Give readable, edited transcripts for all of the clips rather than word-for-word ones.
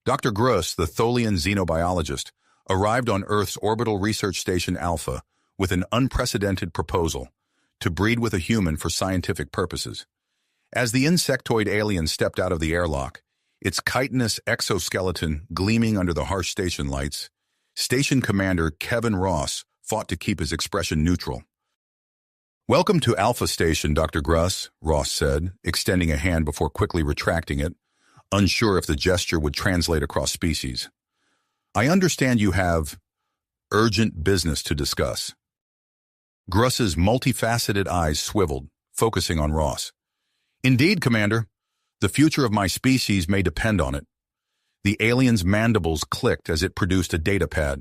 Dr. Gruss, the Tholian xenobiologist, arrived on Earth's orbital research station Alpha with an unprecedented proposal to breed with a human for scientific purposes. As the insectoid alien stepped out of the airlock, its chitinous exoskeleton gleaming under the harsh station lights, Station Commander Kevin Ross fought to keep his expression neutral. "Welcome to Alpha Station, Dr. Gruss," Ross said, extending a hand before quickly retracting it, unsure if the gesture would translate across species. "I understand you have urgent business to discuss." Gruss's multifaceted eyes swiveled, focusing on Ross. "Indeed, Commander. The future of my species may depend on it." The alien's mandibles clicked as it produced a data pad.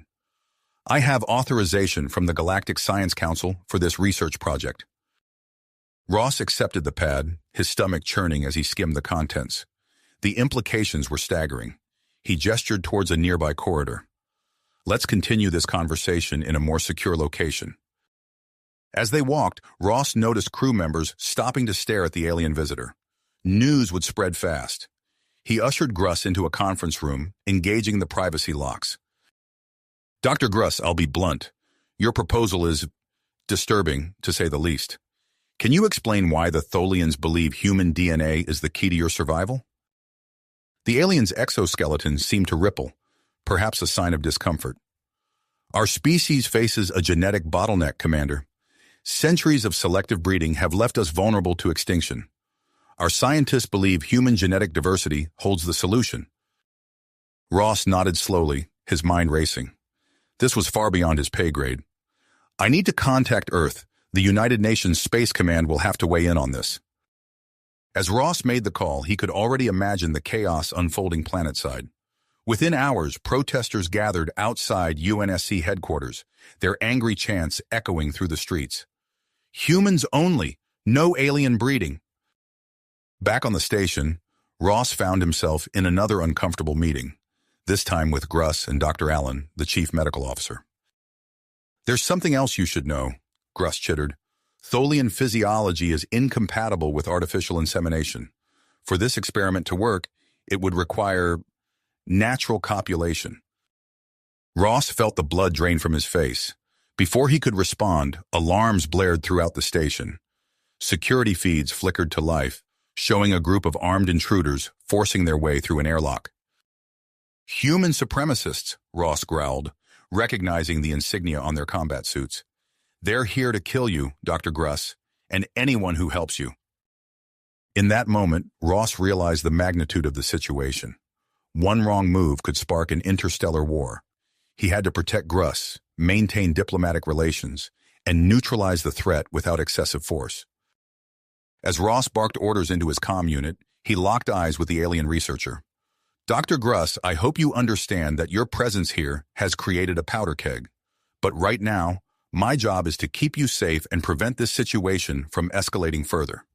"I have authorization from the Galactic Science Council for this research project." Ross accepted the pad, his stomach churning as he skimmed the contents. The implications were staggering. He gestured towards a nearby corridor. "Let's continue this conversation in a more secure location." As they walked, Ross noticed crew members stopping to stare at the alien visitor. News would spread fast. He ushered Gruss into a conference room, engaging the privacy locks. "Dr. Gruss, I'll be blunt. Your proposal is disturbing, to say the least. Can you explain why the Tholians believe human DNA is the key to your survival?" The alien's exoskeleton seemed to ripple, perhaps a sign of discomfort. "Our species faces a genetic bottleneck, Commander. Centuries of selective breeding have left us vulnerable to extinction. Our scientists believe human genetic diversity holds the solution." Ross nodded slowly, his mind racing. This was far beyond his pay grade. "I need to contact Earth. The United Nations Space Command will have to weigh in on this." As Ross made the call, he could already imagine the chaos unfolding planetside. Within hours, protesters gathered outside UNSC headquarters, their angry chants echoing through the streets. "Humans only! No alien breeding!" Back on the station, Ross found himself in another uncomfortable meeting, this time with Gruss and Dr. Allen, the chief medical officer. "There's something else you should know," Gruss chittered. "Tholian physiology is incompatible with artificial insemination. For this experiment to work, it would require natural copulation." Ross felt the blood drain from his face. Before he could respond, alarms blared throughout the station. Security feeds flickered to life, showing a group of armed intruders forcing their way through an airlock. "Human supremacists," Ross growled, recognizing the insignia on their combat suits. "They're here to kill you, Dr. Gruss, and anyone who helps you." In that moment, Ross realized the magnitude of the situation. One wrong move could spark an interstellar war. He had to protect Gruss, maintain diplomatic relations, and neutralize the threat without excessive force. As Ross barked orders into his comm unit, he locked eyes with the alien researcher. "Dr. Gruss, I hope you understand that your presence here has created a powder keg. But right now, my job is to keep you safe and prevent this situation from escalating further."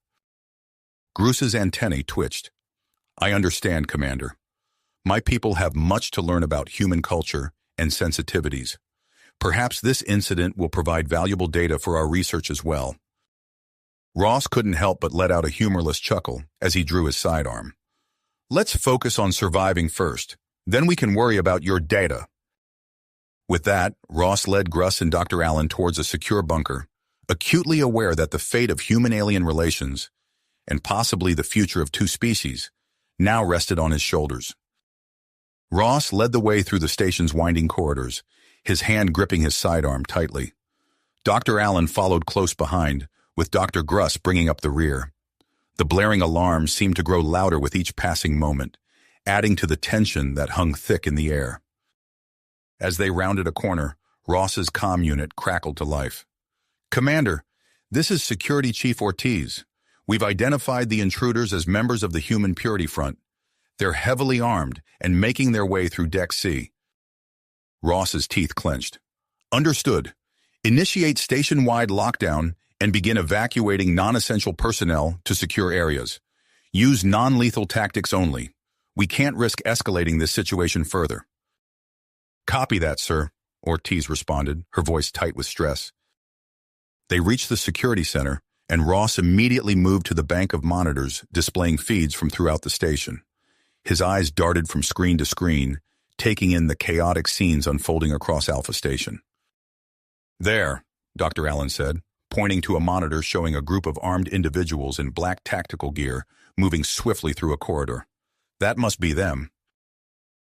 Gruss's antennae twitched. "I understand, Commander. My people have much to learn about human culture and sensitivities. Perhaps this incident will provide valuable data for our research as well." Ross couldn't help but let out a humorless chuckle as he drew his sidearm. "Let's focus on surviving first. Then we can worry about your data." With that, Ross led Gruss and Dr. Allen towards a secure bunker, acutely aware that the fate of human-alien relations, and possibly the future of two species, now rested on his shoulders. Ross led the way through the station's winding corridors, his hand gripping his sidearm tightly. Dr. Allen followed close behind, with Dr. Gruss bringing up the rear. The blaring alarms seemed to grow louder with each passing moment, adding to the tension that hung thick in the air. As they rounded a corner, Ross's comm unit crackled to life. "Commander, this is Security Chief Ortiz. We've identified the intruders as members of the Human Purity Front. They're heavily armed and making their way through Deck C." Ross's teeth clenched. "Understood. Initiate station-wide lockdown and begin evacuating non-essential personnel to secure areas. Use non-lethal tactics only. We can't risk escalating this situation further." "Copy that, sir," Ortiz responded, her voice tight with stress. They reached the security center, and Ross immediately moved to the bank of monitors displaying feeds from throughout the station. His eyes darted from screen to screen, taking in the chaotic scenes unfolding across Alpha Station. "There," Dr. Allen said, pointing to a monitor showing a group of armed individuals in black tactical gear moving swiftly through a corridor. "That must be them."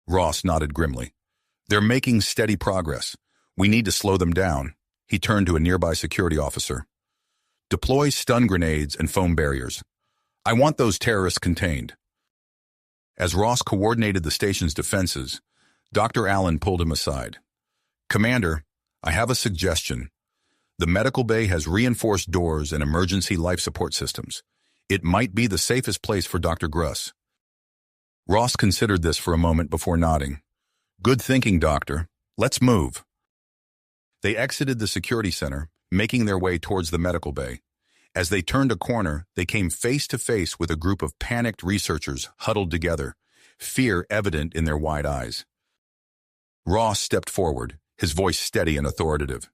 Ross nodded grimly. "They're making steady progress. We need to slow them down." He turned to a nearby security officer. "Deploy stun grenades and foam barriers. I want those terrorists contained." As Ross coordinated the station's defenses, Dr. Allen pulled him aside. "Commander, I have a suggestion. The medical bay has reinforced doors and emergency life support systems. It might be the safest place for Dr. Gruss." Ross considered this for a moment before nodding. "Good thinking, Doctor. Let's move." They exited the security center, making their way towards the medical bay. As they turned a corner, they came face to face with a group of panicked researchers huddled together, fear evident in their wide eyes. Ross stepped forward, his voice steady and authoritative.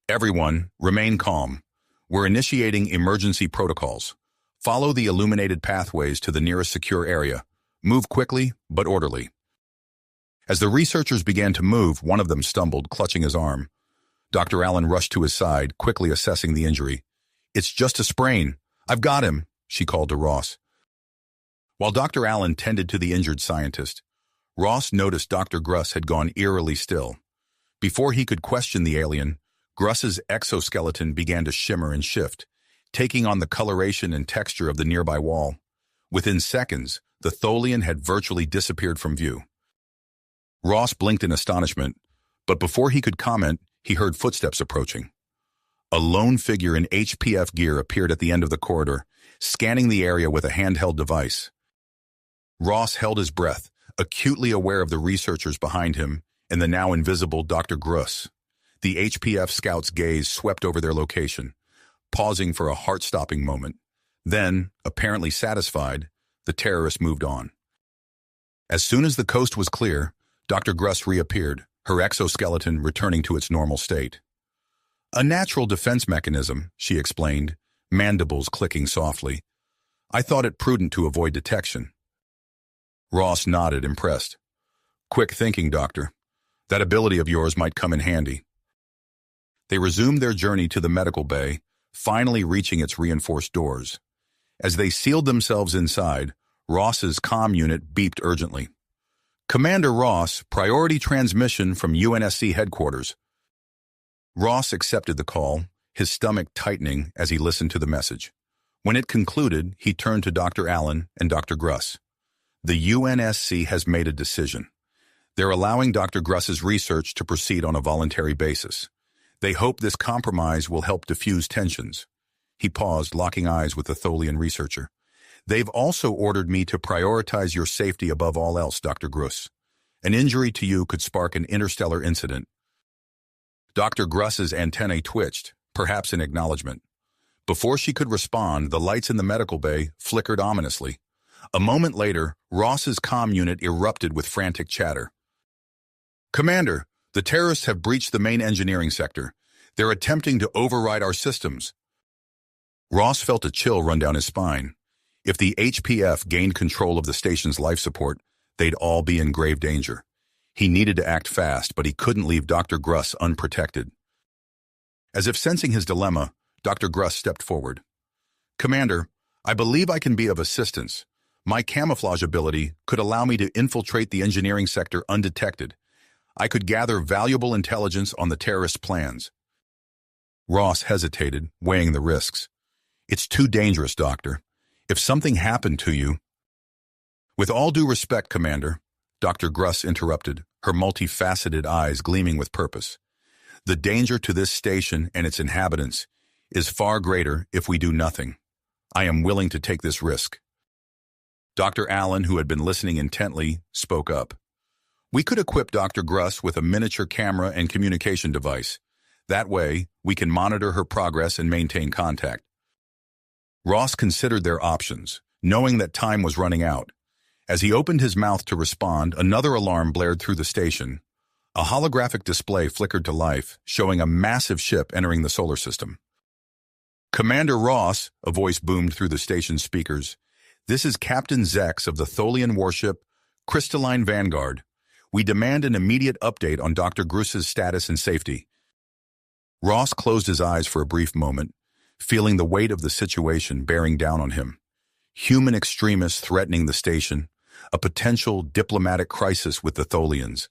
"Everyone, remain calm. We're initiating emergency protocols. Follow the illuminated pathways to the nearest secure area. Move quickly, but orderly." As the researchers began to move, one of them stumbled, clutching his arm. Dr. Allen rushed to his side, quickly assessing the injury. "It's just a sprain. I've got him," she called to Ross. While Dr. Allen tended to the injured scientist, Ross noticed Dr. Gruss had gone eerily still. Before he could question the alien, Gruss's exoskeleton began to shimmer and shift, taking on the coloration and texture of the nearby wall. Within seconds, the Tholian had virtually disappeared from view. Ross blinked in astonishment, but before he could comment, he heard footsteps approaching. A lone figure in HPF gear appeared at the end of the corridor, scanning the area with a handheld device. Ross held his breath, acutely aware of the researchers behind him and the now invisible Dr. Gruss. The HPF scout's gaze swept over their location, pausing for a heart-stopping moment. Then, apparently satisfied, the terrorists moved on. As soon as the coast was clear, Dr. Gruss reappeared, her exoskeleton returning to its normal state. "A natural defense mechanism," she explained, mandibles clicking softly. "I thought it prudent to avoid detection." Ross nodded, impressed. "Quick thinking, Doctor. That ability of yours might come in handy." They resumed their journey to the medical bay, finally reaching its reinforced doors. As they sealed themselves inside, Ross's comm unit beeped urgently. "Commander Ross, priority transmission from UNSC headquarters." Ross accepted the call, his stomach tightening as he listened to the message. When it concluded, he turned to Dr. Allen and Dr. Gruss. "The UNSC has made a decision. They're allowing Dr. Gruss's research to proceed on a voluntary basis. They hope this compromise will help diffuse tensions." He paused, locking eyes with the Tholian researcher. "They've also ordered me to prioritize your safety above all else, Dr. Gruss. An injury to you could spark an interstellar incident." Dr. Gruss's antennae twitched, perhaps in acknowledgement. Before she could respond, the lights in the medical bay flickered ominously. A moment later, Ross's comm unit erupted with frantic chatter. "Commander, the terrorists have breached the main engineering sector. They're attempting to override our systems." Ross felt a chill run down his spine. If the HPF gained control of the station's life support, they'd all be in grave danger. He needed to act fast, but he couldn't leave Dr. Gruss unprotected. As if sensing his dilemma, Dr. Gruss stepped forward. "Commander, I believe I can be of assistance. My camouflage ability could allow me to infiltrate the engineering sector undetected. I could gather valuable intelligence on the terrorist plans." Ross hesitated, weighing the risks. "It's too dangerous, Doctor. If something happened to you—" "With all due respect, Commander," Dr. Gruss interrupted, her multifaceted eyes gleaming with purpose. "The danger to this station and its inhabitants is far greater if we do nothing. I am willing to take this risk." Dr. Allen, who had been listening intently, spoke up. "We could equip Dr. Gruss with a miniature camera and communication device. That way, we can monitor her progress and maintain contact." Ross considered their options, knowing that time was running out. As he opened his mouth to respond, another alarm blared through the station. A holographic display flickered to life, showing a massive ship entering the solar system. "Commander Ross," a voice boomed through the station's speakers, "this is Captain Zex of the Tholian warship Crystalline Vanguard. We demand an immediate update on Dr. Gruss's status and safety. Ross closed his eyes for a brief moment, feeling the weight of the situation bearing down on him. Human extremists threatening the station, a potential diplomatic crisis with the Tholians,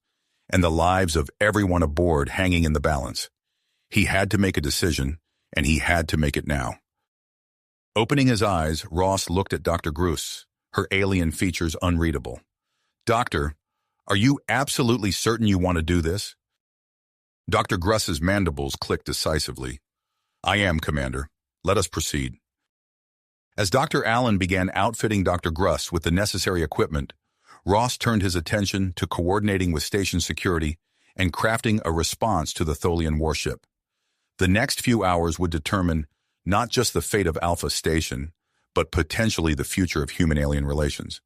and the lives of everyone aboard hanging in the balance. He had to make a decision, and he had to make it now. Opening his eyes, Ross looked at Dr. Gruss, her alien features unreadable. "Doctor, are you absolutely certain you want to do this?" Dr. Gruss's mandibles clicked decisively. "I am, Commander. Let us proceed." As Dr. Allen began outfitting Dr. Gruss with the necessary equipment, Ross turned his attention to coordinating with station security and crafting a response to the Tholian warship. The next few hours would determine not just the fate of Alpha Station, but potentially the future of human-alien relations.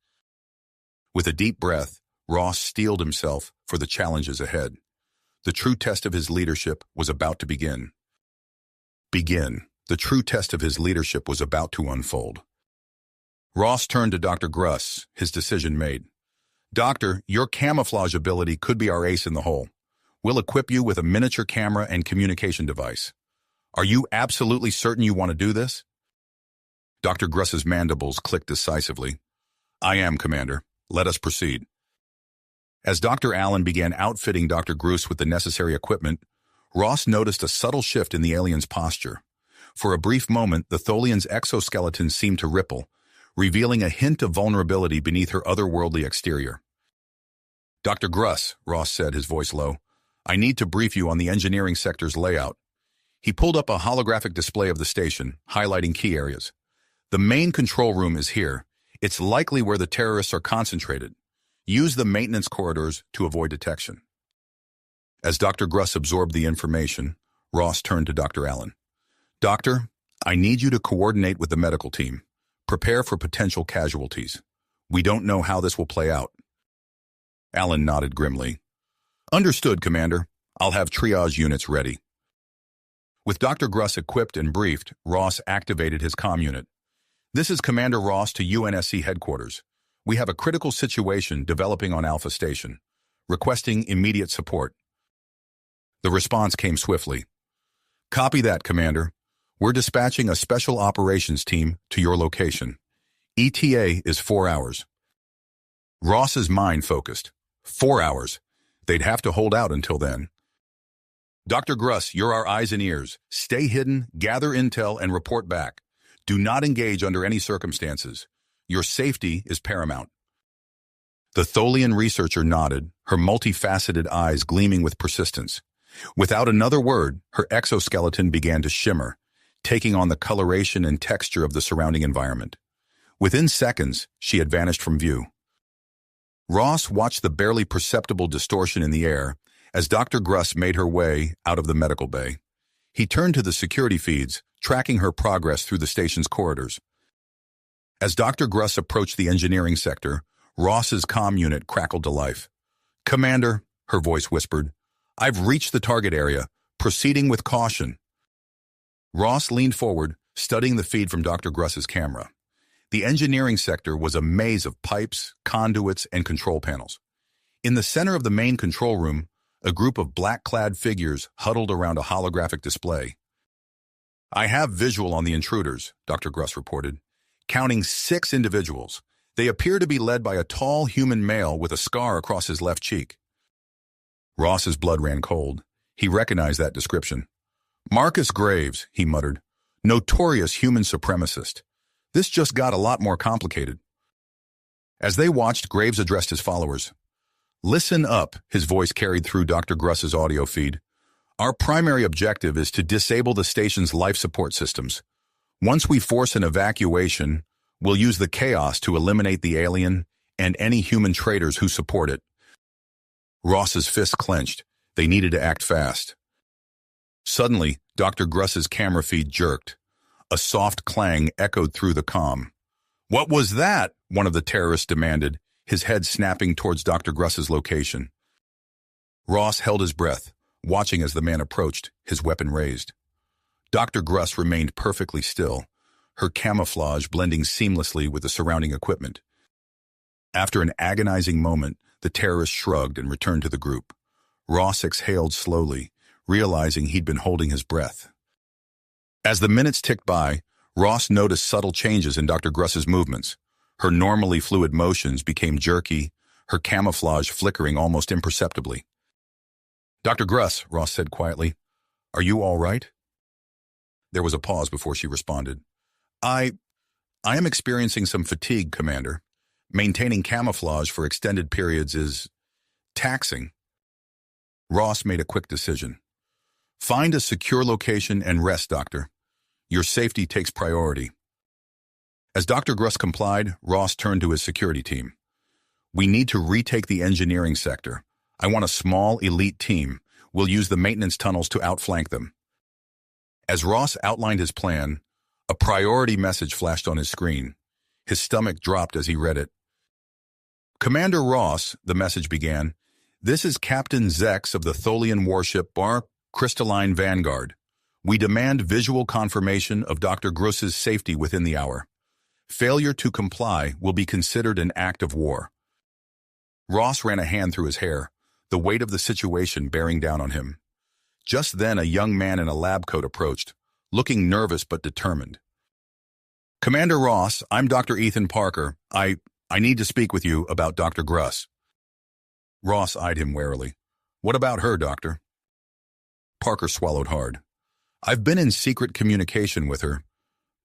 With a deep breath, Ross steeled himself for the challenges ahead. The true test of his leadership was about to begin. The true test of his leadership was about to unfold. Ross turned to Dr. Gruss, his decision made. "Doctor, your camouflage ability could be our ace in the hole. We'll equip you with a miniature camera and communication device. Are you absolutely certain you want to do this?" Dr. Gruss's mandibles clicked decisively. "I am, Commander. Let us proceed." As Dr. Allen began outfitting Dr. Gruss with the necessary equipment, Ross noticed a subtle shift in the alien's posture. For a brief moment, the Tholian's exoskeleton seemed to ripple, revealing a hint of vulnerability beneath her otherworldly exterior. "Dr. Gruss," Ross said, his voice low, "I need to brief you on the engineering sector's layout." He pulled up a holographic display of the station, highlighting key areas. "The main control room is here. It's likely where the terrorists are concentrated. Use the maintenance corridors to avoid detection." As Dr. Gruss absorbed the information, Ross turned to Dr. Allen. "Doctor, I need you to coordinate with the medical team. Prepare for potential casualties. We don't know how this will play out." Allen nodded grimly. "Understood, Commander. I'll have triage units ready." With Dr. Gruss equipped and briefed, Ross activated his comm unit. "This is Commander Ross to UNSC headquarters. We have a critical situation developing on Alpha Station. Requesting immediate support." The response came swiftly. "Copy that, Commander. We're dispatching a special operations team to your location. ETA is 4 hours. Ross's mind focused. 4 hours. They'd have to hold out until then. "Dr. Gruss, you're our eyes and ears. Stay hidden, gather intel, and report back. Do not engage under any circumstances. Your safety is paramount." The Tholian researcher nodded, her multifaceted eyes gleaming with persistence. Without another word, her exoskeleton began to shimmer, taking on the coloration and texture of the surrounding environment. Within seconds, she had vanished from view. Ross watched the barely perceptible distortion in the air as Dr. Gruss made her way out of the medical bay. He turned to the security feeds, tracking her progress through the station's corridors. As Dr. Gruss approached the engineering sector, Ross's comm unit crackled to life. "Commander," her voice whispered, "I've reached the target area, proceeding with caution." Ross leaned forward, studying the feed from Dr. Gruss's camera. The engineering sector was a maze of pipes, conduits, and control panels. In the center of the main control room, a group of black-clad figures huddled around a holographic display. "I have visual on the intruders," Dr. Gruss reported, counting 6 individuals. They appear to be led by a tall human male with a scar across his left cheek. Ross's blood ran cold. He recognized that description. "Marcus Graves," he muttered, "notorious human supremacist. This just got a lot more complicated." As they watched, Graves addressed his followers. "Listen up," his voice carried through Dr. Gruss's audio feed. "Our primary objective is to disable the station's life support systems. Once we force an evacuation, we'll use the chaos to eliminate the alien and any human traitors who support it." Ross's fists clenched. They needed to act fast. Suddenly, Dr. Gruss's camera feed jerked. A soft clang echoed through the comm. "What was that?" one of the terrorists demanded, his head snapping towards Dr. Gruss's location. Ross held his breath, watching as the man approached, his weapon raised. Dr. Gruss remained perfectly still, her camouflage blending seamlessly with the surrounding equipment. After an agonizing moment, the terrorist shrugged and returned to the group. Ross exhaled slowly, realizing he'd been holding his breath. As the minutes ticked by, Ross noticed subtle changes in Dr. Gruss's movements. Her normally fluid motions became jerky, her camouflage flickering almost imperceptibly. "Dr. Gruss," Ross said quietly, "are you all right?" There was a pause before she responded. I am experiencing some fatigue, Commander. Maintaining camouflage for extended periods is taxing." Ross made a quick decision. "Find a secure location and rest, Doctor. Your safety takes priority." As Dr. Gruss complied, Ross turned to his security team. "We need to retake the engineering sector. I want a small, elite team. We'll use the maintenance tunnels to outflank them." As Ross outlined his plan, a priority message flashed on his screen. His stomach dropped as he read it. "Commander Ross," the message began, "this is Captain Zex of the Tholian warship Bar Crystalline Vanguard. We demand visual confirmation of Dr. Gruss's safety within the hour. Failure to comply will be considered an act of war." Ross ran a hand through his hair, the weight of the situation bearing down on him. Just then, a young man in a lab coat approached, looking nervous but determined. "Commander Ross, I'm Dr. Ethan Parker. I need to speak with you about Dr. Gruss." Ross eyed him warily. "What about her, Doctor?" Parker swallowed hard. "I've been in secret communication with her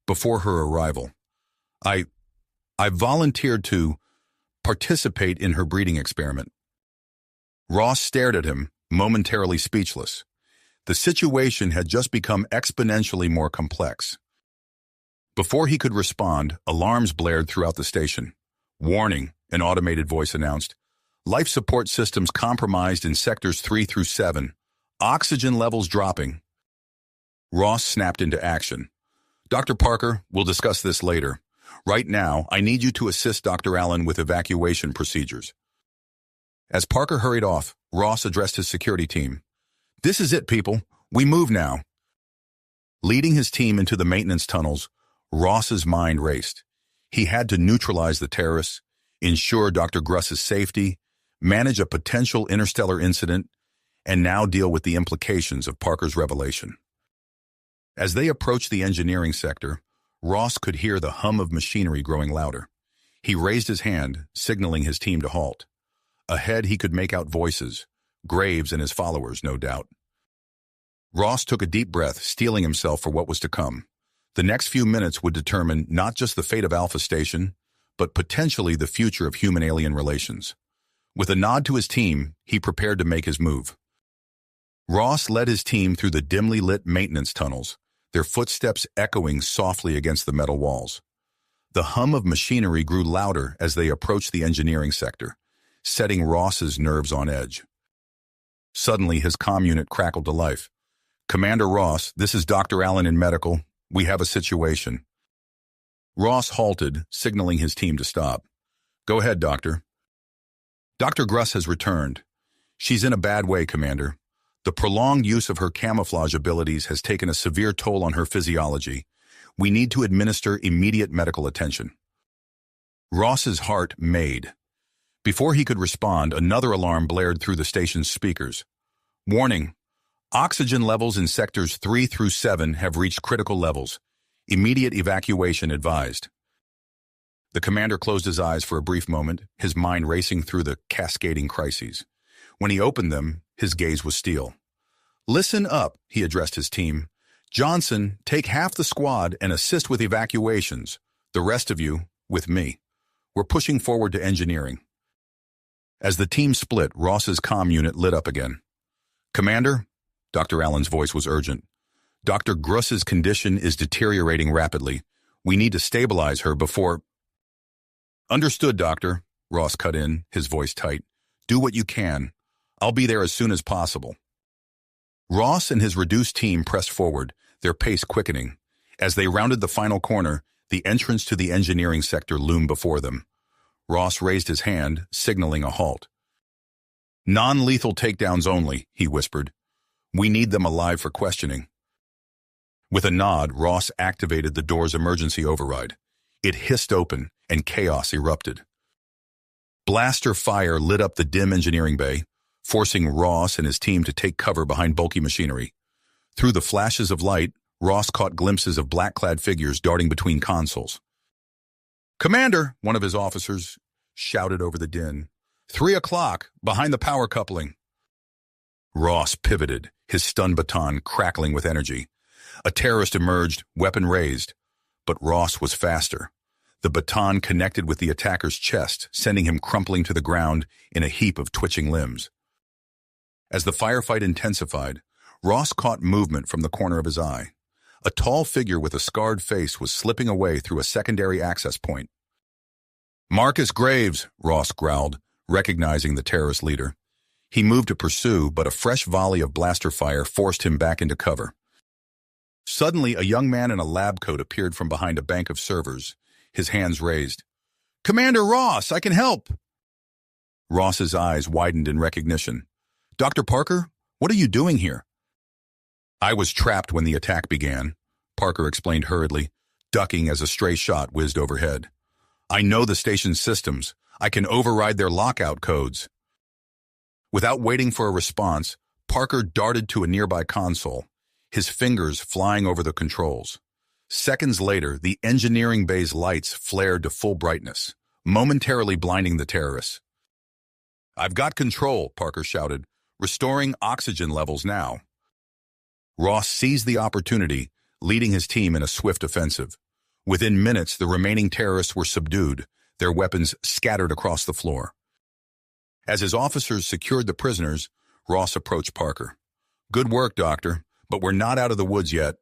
before her arrival. I volunteered to participate in her breeding experiment." Ross stared at him, momentarily speechless. The situation had just become exponentially more complex. Before he could respond, alarms blared throughout the station. "Warning," an automated voice announced. "Life support systems compromised in sectors 3 through 7. Oxygen levels dropping." Ross snapped into action. "Dr. Parker, we'll discuss this later. Right now, I need you to assist Dr. Allen with evacuation procedures." As Parker hurried off, Ross addressed his security team. "This is it, people. We move now." Leading his team into the maintenance tunnels, Ross's mind raced. He had to neutralize the terrorists, ensure Dr. Gruss's safety, manage a potential interstellar incident, and now deal with the implications of Parker's revelation. As they approached the engineering sector, Ross could hear the hum of machinery growing louder. He raised his hand, signaling his team to halt. Ahead, he could make out voices, Graves and his followers, no doubt. Ross took a deep breath, steeling himself for what was to come. The next few minutes would determine not just the fate of Alpha Station, but potentially the future of human-alien relations. With a nod to his team, he prepared to make his move. Ross led his team through the dimly lit maintenance tunnels, their footsteps echoing softly against the metal walls. The hum of machinery grew louder as they approached the engineering sector, setting Ross's nerves on edge. Suddenly, his comm unit crackled to life. "Commander Ross, this is Dr. Allen in medical. We have a situation." Ross halted, signaling his team to stop. "Go ahead, Doctor." "Dr. Gruss has returned. She's in a bad way, Commander. The prolonged use of her camouflage abilities has taken a severe toll on her physiology. We need to administer immediate medical attention." Ross's heart made. Before he could respond, another alarm blared through the station's speakers. "Warning. Oxygen levels in sectors 3 through 7 have reached critical levels. Immediate evacuation advised." The commander closed his eyes for a brief moment, his mind racing through the cascading crises. When he opened them, his gaze was steel. "Listen up," he addressed his team. "Johnson, take half the squad and assist with evacuations. The rest of you, with me. We're pushing forward to engineering." As the team split, Ross's comm unit lit up again. "Commander," Dr. Allen's voice was urgent. "Dr. Gruss's condition is deteriorating rapidly. We need to stabilize her before—" "Understood, Doctor," Ross cut in, his voice tight. "Do what you can. I'll be there as soon as possible." Ross and his reduced team pressed forward, their pace quickening. As they rounded the final corner, the entrance to the engineering sector loomed before them. Ross raised his hand, signaling a halt. "Non-lethal takedowns only," he whispered. "We need them alive for questioning." With a nod, Ross activated the door's emergency override. It hissed open, and chaos erupted. Blaster fire lit up the dim engineering bay, forcing Ross and his team to take cover behind bulky machinery. Through the flashes of light, Ross caught glimpses of black-clad figures darting between consoles. "Commander," one of his officers shouted over the din. 3 o'clock, behind the power coupling." Ross pivoted, his stun baton crackling with energy. A terrorist emerged, weapon raised. But Ross was faster. The baton connected with the attacker's chest, sending him crumpling to the ground in a heap of twitching limbs. As the firefight intensified, Ross caught movement from the corner of his eye. A tall figure with a scarred face was slipping away through a secondary access point. "Marcus Graves," Ross growled, recognizing the terrorist leader. He moved to pursue, but a fresh volley of blaster fire forced him back into cover. Suddenly, a young man in a lab coat appeared from behind a bank of servers, his hands raised. "Commander Ross, I can help!" Ross's eyes widened in recognition. "Dr. Parker, what are you doing here?" "I was trapped when the attack began," Parker explained hurriedly, ducking as a stray shot whizzed overhead. "I know the station's systems. I can override their lockout codes." Without waiting for a response, Parker darted to a nearby console, his fingers flying over the controls. Seconds later, the engineering bay's lights flared to full brightness, momentarily blinding the terrorists. "I've got control," Parker shouted, "restoring oxygen levels now." Ross seized the opportunity, leading his team in a swift offensive. Within minutes, the remaining terrorists were subdued, their weapons scattered across the floor. As his officers secured the prisoners, Ross approached Parker. "Good work, Doctor, but we're not out of the woods yet.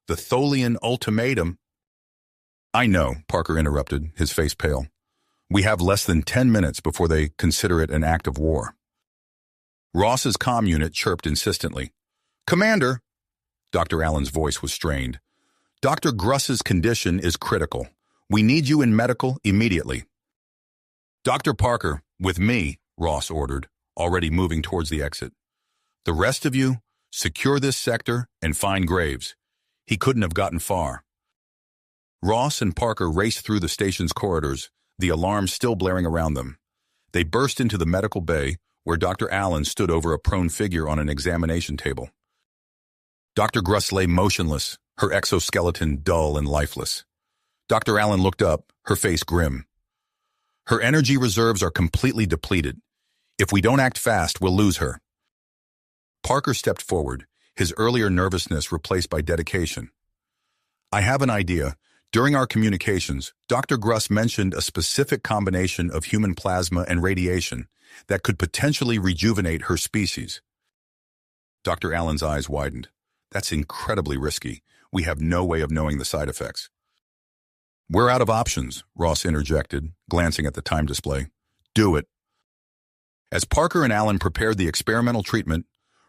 The Tholian ultimatum—" "I know," Parker interrupted, his face pale. "We have less than 10 minutes before they consider it an act of war." Ross's comm unit chirped insistently. "Commander!" Dr. Allen's voice was strained. "Dr. Gruss's condition is critical. We need you in medical immediately." "Dr. Parker, with me," Ross ordered, already moving towards the exit. "The rest of you, secure this sector and find Graves. He couldn't have gotten far." Ross and Parker raced through the station's corridors, the alarm still blaring around them. They burst into the medical bay, where Dr. Allen stood over a prone figure on an examination table. Dr. Gruss lay motionless, her exoskeleton dull and lifeless. Dr. Allen looked up, her face grim. "Her energy reserves are completely depleted. If we don't act fast, we'll lose her." Parker stepped forward, his earlier nervousness replaced by dedication. "I have an idea. During our communications, Dr. Gruss mentioned a specific combination of human plasma and radiation that could potentially rejuvenate her species." Dr. Allen's eyes widened. "That's incredibly risky. We have no way of knowing the side effects." "We're out of options," Ross interjected, glancing at the time display. "Do it." As Parker and Allen prepared the experimental treatment,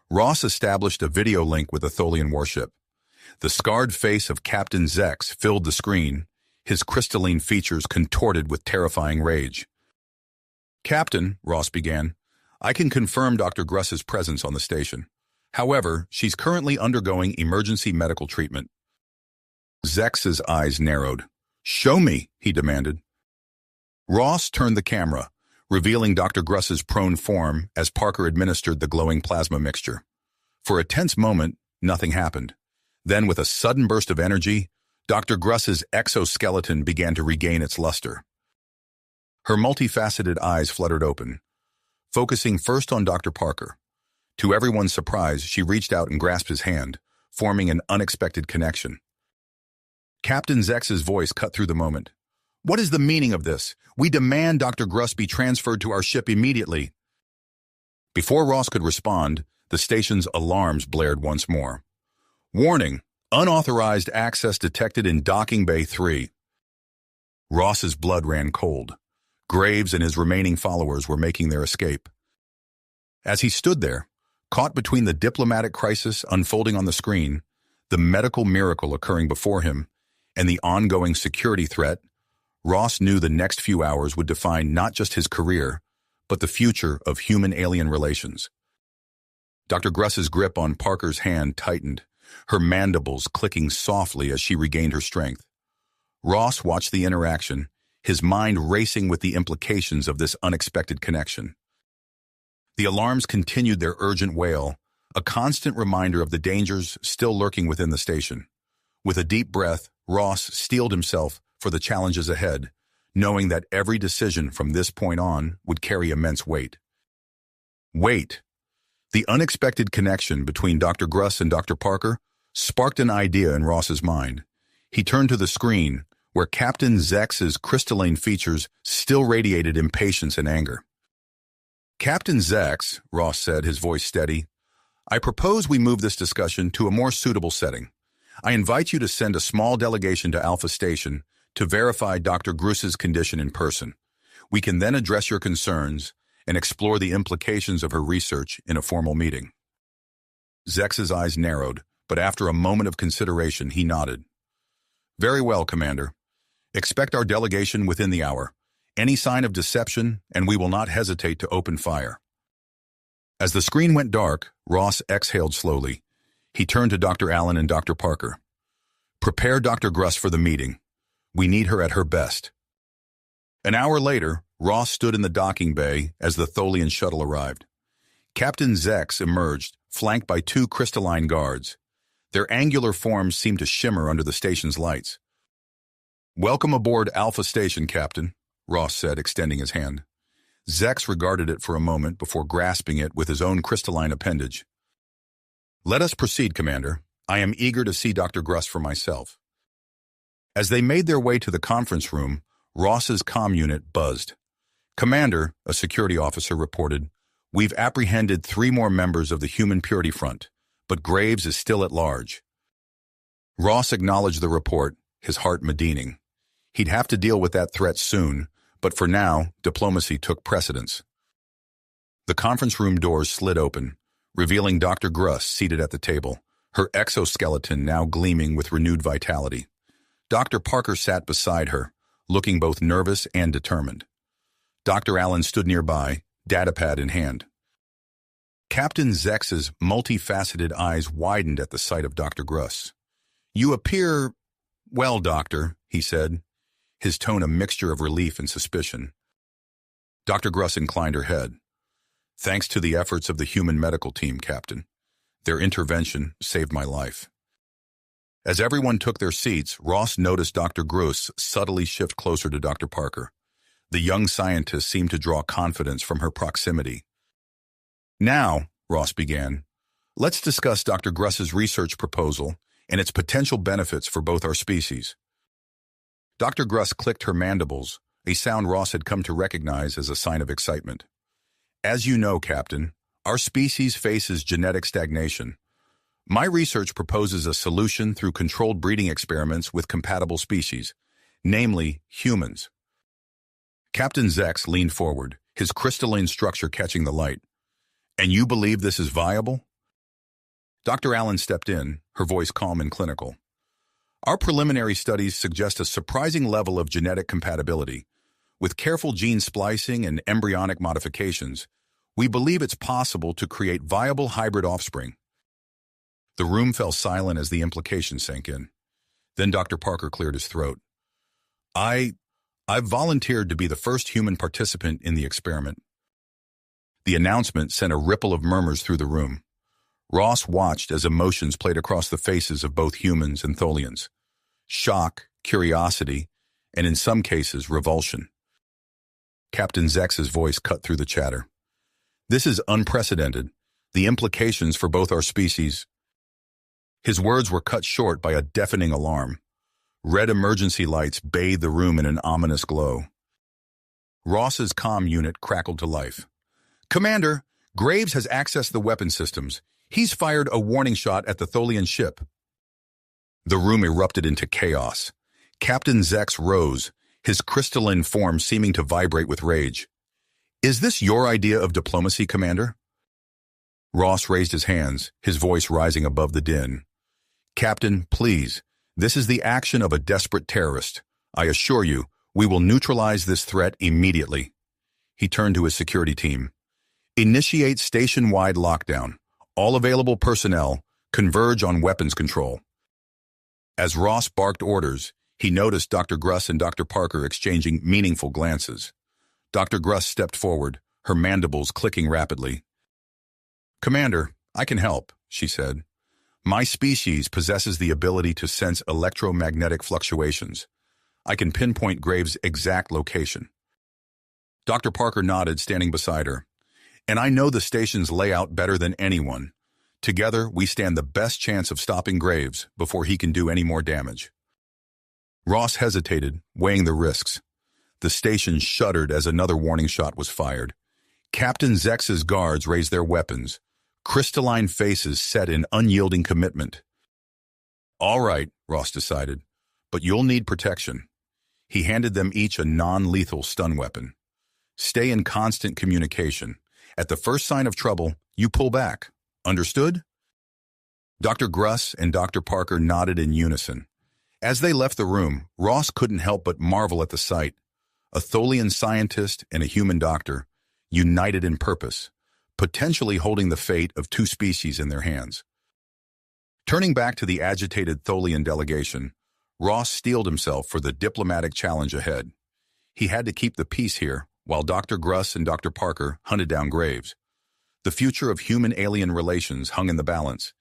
Ross established a video link with the Tholian warship. The scarred face of Captain Zex filled the screen, his crystalline features contorted with terrifying rage. "Captain," Ross began, "I can confirm Dr. Gruss's presence on the station. However, she's currently undergoing emergency medical treatment." Zex's eyes narrowed. "Show me," he demanded. Ross turned the camera, revealing Dr. Gruss's prone form as Parker administered the glowing plasma mixture. For a tense moment, nothing happened. Then, with a sudden burst of energy, Dr. Gruss's exoskeleton began to regain its luster. Her multifaceted eyes fluttered open, focusing first on Dr. Parker. To everyone's surprise, she reached out and grasped his hand, forming an unexpected connection. Captain Zex's voice cut through the moment. "What is the meaning of this? We demand Dr. Gruss be transferred to our ship immediately." Before Ross could respond, the station's alarms blared once more. "Warning! Unauthorized access detected in Docking Bay 3. Ross's blood ran cold. Graves and his remaining followers were making their escape. As he stood there, caught between the diplomatic crisis unfolding on the screen, the medical miracle occurring before him, and the ongoing security threat, Ross knew the next few hours would define not just his career, but the future of human-alien relations. Dr. Gruss's grip on Parker's hand tightened, her mandibles clicking softly as she regained her strength. Ross watched the interaction, his mind racing with the implications of this unexpected connection. The alarms continued their urgent wail, a constant reminder of the dangers still lurking within the station. With a deep breath, Ross steeled himself for the challenges ahead, knowing that every decision from this point on would carry immense weight. Wait! The unexpected connection between Dr. Gruss and Dr. Parker sparked an idea in Ross's mind. He turned to the screen, where Captain Zex's crystalline features still radiated impatience and anger. "Captain Zex," Ross said, his voice steady, "I propose we move this discussion to a more suitable setting. I invite you to send a small delegation to Alpha Station to verify Dr. Gruss's condition in person. We can then address your concerns and explore the implications of her research in a formal meeting." Zex's eyes narrowed, but after a moment of consideration, he nodded. "Very well, Commander. Expect our delegation within the hour. Any sign of deception, and we will not hesitate to open fire." As the screen went dark, Ross exhaled slowly. He turned to Dr. Allen and Dr. Parker. "Prepare Dr. Gruss for the meeting. We need her at her best." An hour later, Ross stood in the docking bay as the Tholian shuttle arrived. Captain Zex emerged, flanked by two crystalline guards. Their angular forms seemed to shimmer under the station's lights. "Welcome aboard Alpha Station, Captain," Ross said, extending his hand. Zex regarded it for a moment before grasping it with his own crystalline appendage. "Let us proceed, Commander. I am eager to see Dr. Gruss for myself." As they made their way to the conference room, Ross's comm unit buzzed. "Commander," a security officer reported, "we've apprehended 3 more members of the Human Purity Front, but Graves is still at large." Ross acknowledged the report, his heart maddening. He'd have to deal with that threat soon, but for now, diplomacy took precedence. The conference room doors slid open, revealing Dr. Gruss seated at the table, her exoskeleton now gleaming with renewed vitality. Dr. Parker sat beside her, looking both nervous and determined. Dr. Allen stood nearby, datapad in hand. Captain Zex's multifaceted eyes widened at the sight of Dr. Gruss. "You appear... well, Doctor," he said, his tone a mixture of relief and suspicion. Dr. Gruss inclined her head. "Thanks to the efforts of the human medical team, Captain. Their intervention saved my life." As everyone took their seats, Ross noticed Dr. Gruss subtly shift closer to Dr. Parker. The young scientist seemed to draw confidence from her proximity. "Now," Ross began, "let's discuss Dr. Gruss's research proposal and its potential benefits for both our species." Dr. Gruss clicked her mandibles, a sound Ross had come to recognize as a sign of excitement. "As you know, Captain, our species faces genetic stagnation. My research proposes a solution through controlled breeding experiments with compatible species, namely humans." Captain Zex leaned forward, his crystalline structure catching the light. "And you believe this is viable?" Dr. Allen stepped in, her voice calm and clinical. "Our preliminary studies suggest a surprising level of genetic compatibility. With careful gene splicing and embryonic modifications, we believe it's possible to create viable hybrid offspring." The room fell silent as the implications sank in. Then Dr. Parker cleared his throat. I've volunteered to be the first human participant in the experiment." The announcement sent a ripple of murmurs through the room. Ross watched as emotions played across the faces of both humans and Tholians. Shock, curiosity, and in some cases, revulsion. Captain Zex's voice cut through the chatter. "This is unprecedented. The implications for both our species..." His words were cut short by a deafening alarm. Red emergency lights bathed the room in an ominous glow. Ross's comm unit crackled to life. "Commander, Graves has accessed the weapon systems. He's fired a warning shot at the Tholian ship." The room erupted into chaos. Captain Zex rose, his crystalline form seeming to vibrate with rage. "Is this your idea of diplomacy, Commander?" Ross raised his hands, his voice rising above the din. "Captain, please. This is the action of a desperate terrorist. I assure you, we will neutralize this threat immediately." He turned to his security team. "Initiate station-wide lockdown. All available personnel, converge on weapons control." As Ross barked orders, He noticed Dr. Gruss and Dr. Parker exchanging meaningful glances. Dr. Gruss stepped forward, her mandibles clicking rapidly. "Commander, I can help," she said. "My species possesses the ability to sense electromagnetic fluctuations. I can pinpoint Graves' exact location." Dr. Parker nodded, standing beside her. "And I know the station's layout better than anyone. Together, we stand the best chance of stopping Graves before he can do any more damage." Ross hesitated, weighing the risks. The station shuddered as another warning shot was fired. Captain Zex's guards raised their weapons, crystalline faces set in unyielding commitment. "All right," Ross decided, "but you'll need protection." He handed them each a non-lethal stun weapon. "Stay in constant communication. At the first sign of trouble, you pull back. Understood?" Dr. Gruss and Dr. Parker nodded in unison. As they left the room, Ross couldn't help but marvel at the sight. A Tholian scientist and a human doctor, united in purpose, potentially holding the fate of two species in their hands. Turning back to the agitated Tholian delegation, Ross steeled himself for the diplomatic challenge ahead. He had to keep the peace here, while Dr. Gruss and Dr. Parker hunted down Graves. The future of human-alien relations hung in the balance,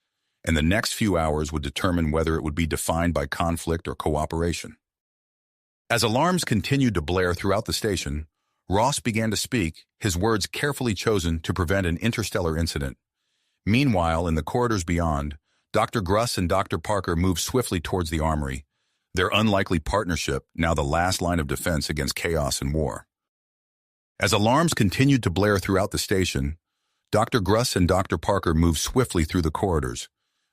and the next few hours would determine whether it would be defined by conflict or cooperation. As alarms continued to blare throughout the station, Ross began to speak, his words carefully chosen to prevent an interstellar incident. Meanwhile, in the corridors beyond, Dr. Gruss and Dr. Parker moved swiftly towards the armory, their unlikely partnership now the last line of defense against chaos and war. As alarms continued to blare throughout the station, Dr. Gruss and Dr. Parker moved swiftly through the corridors,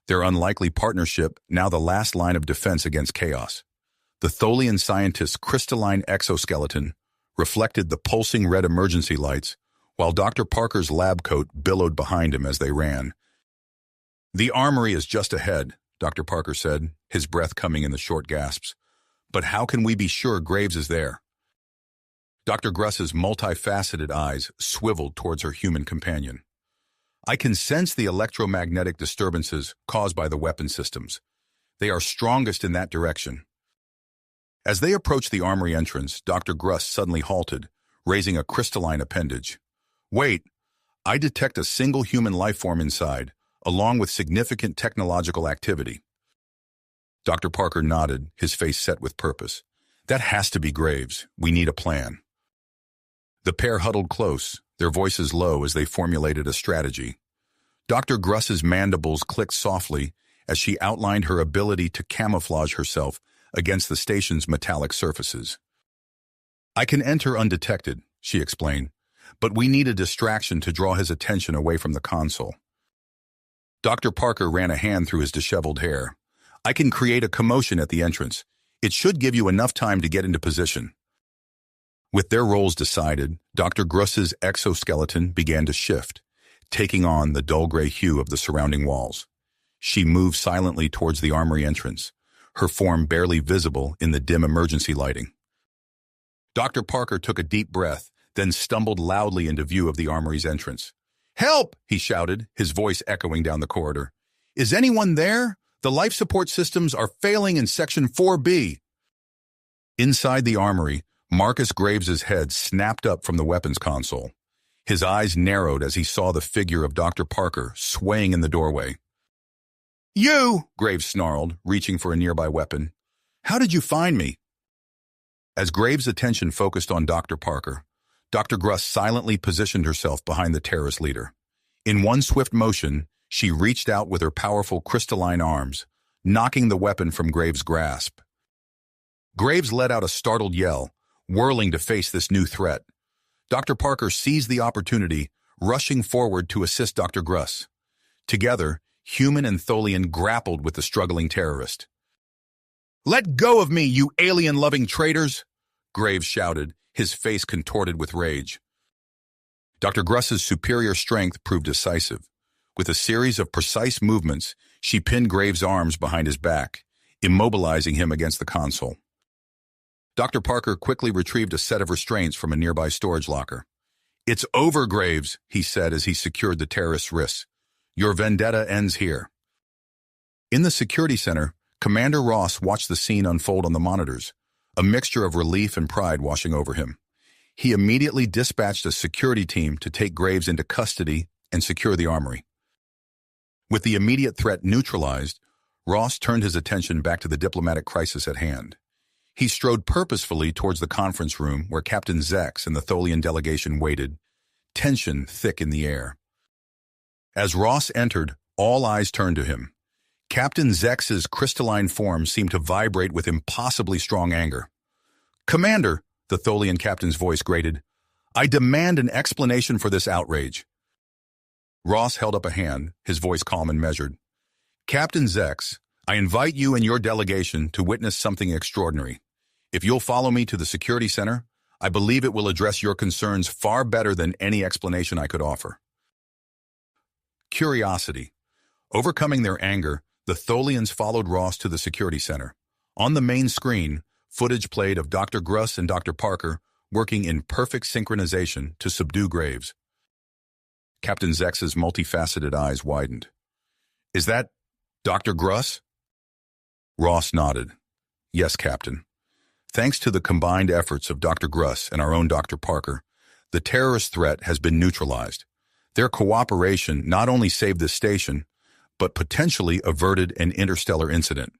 their unlikely partnership now the last line of defense against chaos. The Tholian scientist's crystalline exoskeleton reflected the pulsing red emergency lights, while Dr. Parker's lab coat billowed behind him as they ran. "The armory is just ahead," Dr. Parker said, his breath coming in the short gasps. "But how can we be sure Graves is there?" Dr. Gruss's multifaceted eyes swiveled towards her human companion. "I can sense the electromagnetic disturbances caused by the weapon systems. They are strongest in that direction." As they approached the armory entrance, Dr. Gruss suddenly halted, raising a crystalline appendage. "Wait, I detect a single human life form inside, along with significant technological activity." Dr. Parker nodded, his face set with purpose. "That has to be Graves. We need a plan." The pair huddled close, their voices low as they formulated a strategy. Dr. Gruss's mandibles clicked softly as she outlined her ability to camouflage herself against the station's metallic surfaces. "I can enter undetected," she explained, "but we need a distraction to draw his attention away from the console." Dr. Parker ran a hand through his disheveled hair. "I can create a commotion at the entrance. It should give you enough time to get into position." With their roles decided, Dr. Gruss's exoskeleton began to shift, taking on the dull gray hue of the surrounding walls. She moved silently towards the armory entrance, her form barely visible in the dim emergency lighting. Dr. Parker took a deep breath, then stumbled loudly into view of the armory's entrance. "Help!" he shouted, his voice echoing down the corridor. "Is anyone there? The life support systems are failing in Section 4B. Inside the armory, Marcus Graves's head snapped up from the weapons console. His eyes narrowed as he saw the figure of Dr. Parker swaying in the doorway. "You!" Graves snarled, reaching for a nearby weapon. "How did you find me?" As Graves' attention focused on Dr. Parker, Dr. Gruss silently positioned herself behind the terrorist leader. In one swift motion, she reached out with her powerful crystalline arms, knocking the weapon from Graves' grasp. Graves let out a startled yell, whirling to face this new threat. Dr. Parker seized the opportunity, rushing forward to assist Dr. Gruss. Together, human and Tholian grappled with the struggling terrorist. "Let go of me, you alien-loving traitors!" Graves shouted, his face contorted with rage. Dr. Gruss's superior strength proved decisive. With a series of precise movements, she pinned Graves' arms behind his back, immobilizing him against the console. Dr. Parker quickly retrieved a set of restraints from a nearby storage locker. "It's over, Graves," he said as he secured the terrorist's wrists. "Your vendetta ends here." In the security center, Commander Ross watched the scene unfold on the monitors, a mixture of relief and pride washing over him. He immediately dispatched a security team to take Graves into custody and secure the armory. With the immediate threat neutralized, Ross turned his attention back to the diplomatic crisis at hand. He strode purposefully towards the conference room where Captain Zex and the Tholian delegation waited, tension thick in the air. As Ross entered, all eyes turned to him. Captain Zex's crystalline form seemed to vibrate with impossibly strong anger. "Commander," the Tholian captain's voice grated, "I demand an explanation for this outrage." Ross held up a hand, his voice calm and measured. "Captain Zex, I invite you and your delegation to witness something extraordinary. If you'll follow me to the security center, I believe it will address your concerns far better than any explanation I could offer." Curiosity. Overcoming their anger, the Tholians followed Ross to the security center. On the main screen, footage played of Dr. Gruss and Dr. Parker working in perfect synchronization to subdue Graves. Captain Zex's multifaceted eyes widened. "Is that Dr. Gruss?" Ross nodded. "Yes, Captain. Thanks to the combined efforts of Dr. Gruss and our own Dr. Parker, the terrorist threat has been neutralized. Their cooperation not only saved the station, but potentially averted an interstellar incident."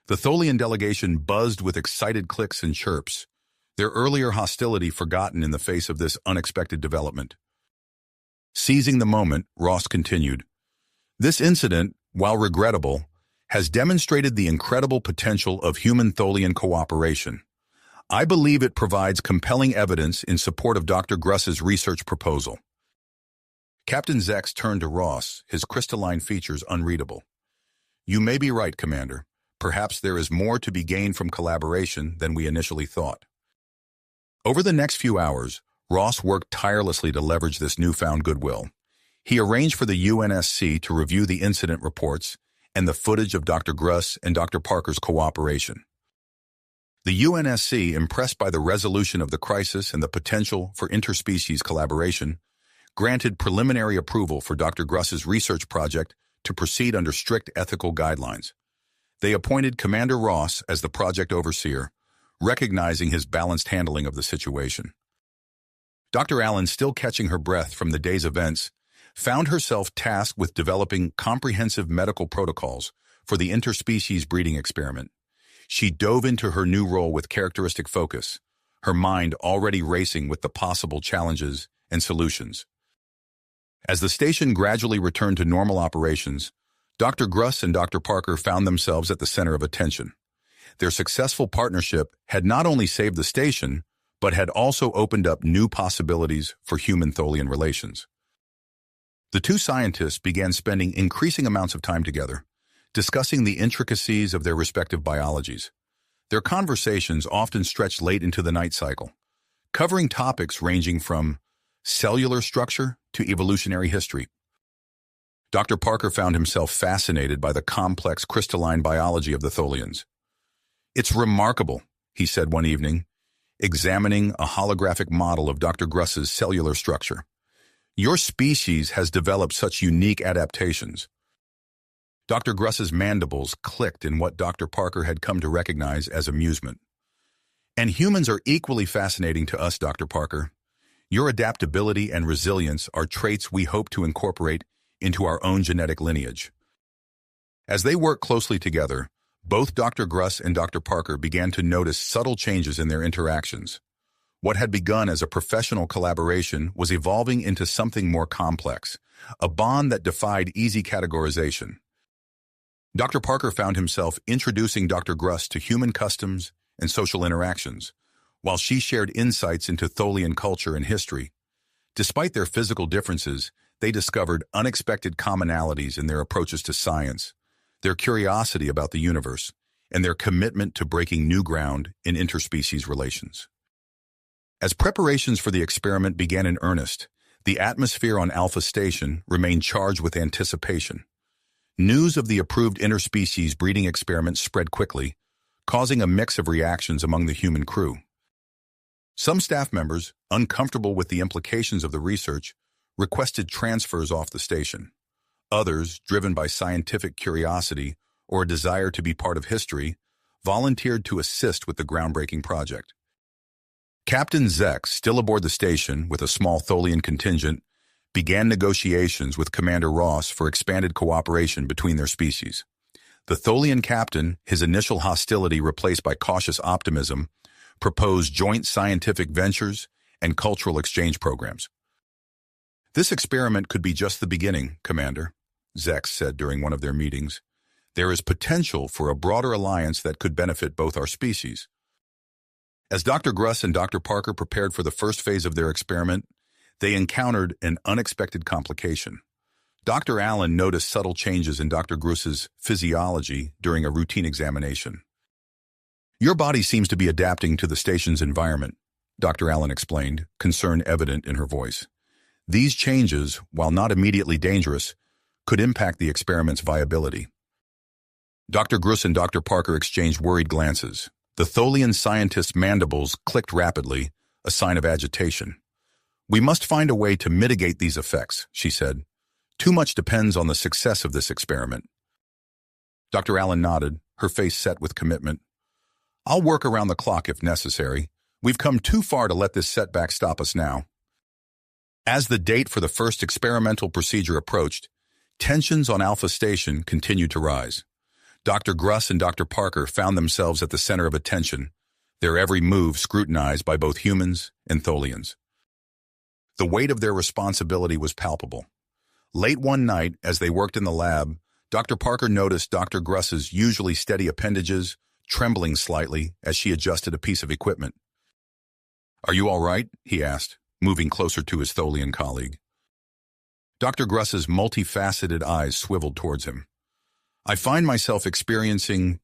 The Tholian delegation buzzed with excited clicks and chirps, their earlier hostility forgotten in the face of this unexpected development. Seizing the moment, Ross continued, "This incident, while regrettable, has demonstrated the incredible potential of human-Tholian cooperation. I believe it provides compelling evidence in support of Dr. Gruss's research proposal." Captain Zex turned to Ross, his crystalline features unreadable. "You may be right, Commander. Perhaps there is more to be gained from collaboration than we initially thought." Over the next few hours, Ross worked tirelessly to leverage this newfound goodwill. He arranged for the UNSC to review the incident reports and the footage of Dr. Gruss and Dr. Parker's cooperation. The UNSC, impressed by the resolution of the crisis and the potential for interspecies collaboration, granted preliminary approval for Dr. Gruss's research project to proceed under strict ethical guidelines. They appointed Commander Ross as the project overseer, recognizing his balanced handling of the situation. Dr. Allen, still catching her breath from the day's events, found herself tasked with developing comprehensive medical protocols for the interspecies breeding experiment. She dove into her new role with characteristic focus, her mind already racing with the possible challenges and solutions. As the station gradually returned to normal operations, Dr. Gruss and Dr. Parker found themselves at the center of attention. Their successful partnership had not only saved the station, but had also opened up new possibilities for human-Tholian relations. The two scientists began spending increasing amounts of time together, discussing the intricacies of their respective biologies. Their conversations often stretched late into the night cycle, covering topics ranging from cellular structure to evolutionary history. Dr. Parker found himself fascinated by the complex crystalline biology of the Tholians. "It's remarkable," he said one evening, examining a holographic model of Dr. Gruss's cellular structure. "Your species has developed such unique adaptations." Dr. Gruss's mandibles clicked in what Dr. Parker had come to recognize as amusement. "And humans are equally fascinating to us, Dr. Parker. Your adaptability and resilience are traits we hope to incorporate into our own genetic lineage." As they worked closely together, both Dr. Gruss and Dr. Parker began to notice subtle changes in their interactions. What had begun as a professional collaboration was evolving into something more complex, a bond that defied easy categorization. Dr. Parker found himself introducing Dr. Gruss to human customs and social interactions, while she shared insights into Tholian culture and history. Despite their physical differences, they discovered unexpected commonalities in their approaches to science, their curiosity about the universe, and their commitment to breaking new ground in interspecies relations. As preparations for the experiment began in earnest, the atmosphere on Alpha Station remained charged with anticipation. News of the approved interspecies breeding experiment spread quickly, causing a mix of reactions among the human crew. Some staff members, uncomfortable with the implications of the research, requested transfers off the station. Others, driven by scientific curiosity, or a desire to be part of history, volunteered to assist with the groundbreaking project. Captain Zek, still aboard the station with a small Tholian contingent, began negotiations with Commander Ross for expanded cooperation between their species. The Tholian captain, his initial hostility replaced by cautious optimism, proposed joint scientific ventures and cultural exchange programs. "This experiment could be just the beginning, Commander," Zek said during one of their meetings. "There is potential for a broader alliance that could benefit both our species." As Dr. Gruss and Dr. Parker prepared for the first phase of their experiment, they encountered an unexpected complication. Dr. Allen noticed subtle changes in Dr. Gruss's physiology during a routine examination. "Your body seems to be adapting to the station's environment," Dr. Allen explained, concern evident in her voice. "These changes, while not immediately dangerous, could impact the experiment's viability." Dr. Gruss and Dr. Parker exchanged worried glances. The Tholian scientist's mandibles clicked rapidly, a sign of agitation. "We must find a way to mitigate these effects," she said. "Too much depends on the success of this experiment." Dr. Allen nodded, her face set with commitment. "I'll work around the clock if necessary. We've come too far to let this setback stop us now." As the date for the first experimental procedure approached, tensions on Alpha Station continued to rise. Dr. Gruss and Dr. Parker found themselves at the center of attention, their every move scrutinized by both humans and Tholians. The weight of their responsibility was palpable. Late one night, as they worked in the lab, Dr. Parker noticed Dr. Gruss's usually steady appendages trembling slightly as she adjusted a piece of equipment. "Are you all right?" he asked, moving closer to his Tholian colleague. Dr. Gruss's multifaceted eyes swiveled towards him. "I find myself experiencing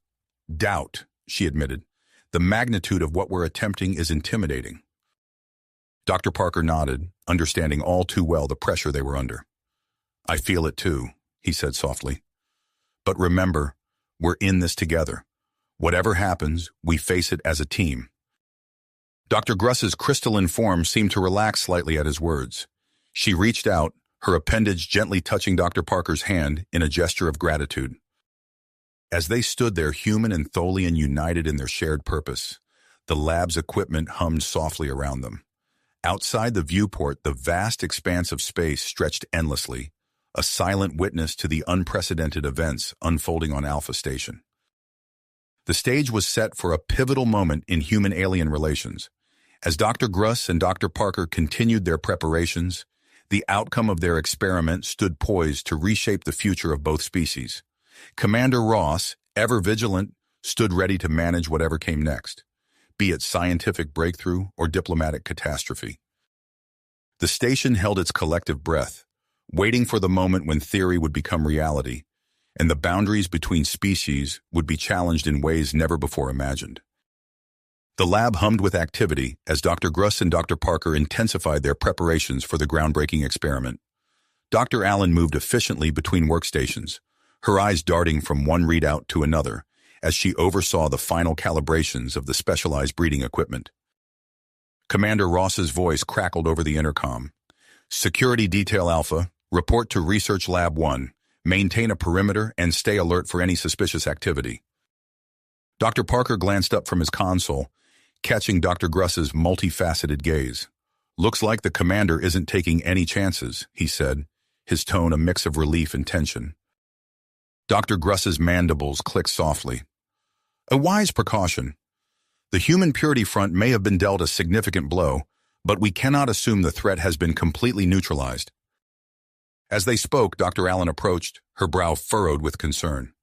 doubt," she admitted. "The magnitude of what we're attempting is intimidating." Dr. Parker nodded, understanding all too well the pressure they were under. "I feel it too," he said softly. "But remember, we're in this together. Whatever happens, we face it as a team." Dr. Gruss's crystalline form seemed to relax slightly at his words. She reached out, her appendage gently touching Dr. Parker's hand in a gesture of gratitude. As they stood there, human and Tholian united in their shared purpose, the lab's equipment hummed softly around them. Outside the viewport, the vast expanse of space stretched endlessly, a silent witness to the unprecedented events unfolding on Alpha Station. The stage was set for a pivotal moment in human-alien relations. As Dr. Gruss and Dr. Parker continued their preparations, the outcome of their experiment stood poised to reshape the future of both species. Commander Ross, ever vigilant, stood ready to manage whatever came next, be it scientific breakthrough or diplomatic catastrophe. The station held its collective breath, waiting for the moment when theory would become reality, and the boundaries between species would be challenged in ways never before imagined. The lab hummed with activity as Dr. Gruss and Dr. Parker intensified their preparations for the groundbreaking experiment. Dr. Allen moved efficiently between workstations, her eyes darting from one readout to another as she oversaw the final calibrations of the specialized breeding equipment. Commander Ross's voice crackled over the intercom. "Security Detail Alpha, report to Research Lab 1. Maintain a perimeter and stay alert for any suspicious activity." Dr. Parker glanced up from his console, catching Dr. Gruss's multifaceted gaze. "Looks like the commander isn't taking any chances," he said, his tone a mix of relief and tension. Dr. Gruss's mandibles clicked softly. "A wise precaution. The human purity front may have been dealt a significant blow, but we cannot assume the threat has been completely neutralized." As they spoke, Dr. Allen approached, her brow furrowed with concern.